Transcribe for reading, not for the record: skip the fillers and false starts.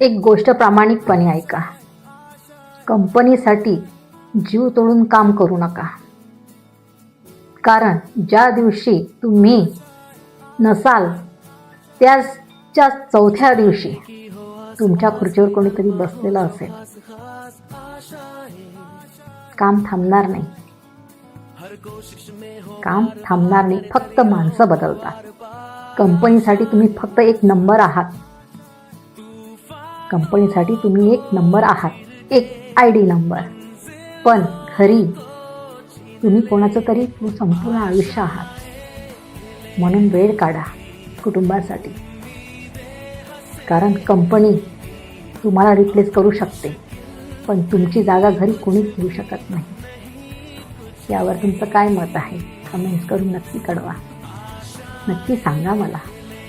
एक गोष्ट प्रामाणिकपणे ऐका. कंपनीसाठी जीव तोडून काम करू नका. कारण ज्या दिवशी तुम्ही नसाल त्याच्या चौथ्या दिवशी तुमच्या खुर्चीवर कोणीतरी बसलेलं असेल. काम थांबणार नाही. काम थांबणार नाही. फक्त माणसं बदलतात. कंपनीसाठी तुम्ही फक्त एक नंबर आहात. कंपनीसाठी तुम्ही एक नंबर आहात, एक ID नंबर. पण खरी तुम्ही कोणाचं तरी संपूर्ण आयुष्य आहात. म्हणून वेळ काढा कुटुंबासाठी. कारण कंपनी तुम्हाला रिप्लेस करू शकते, पण तुमची जागा घरी कोणीच घेऊ शकत नाही. यावर तुमचं काय मत आहे? कमेंट्स करून नक्की कळवा. नक्की सांगा मला.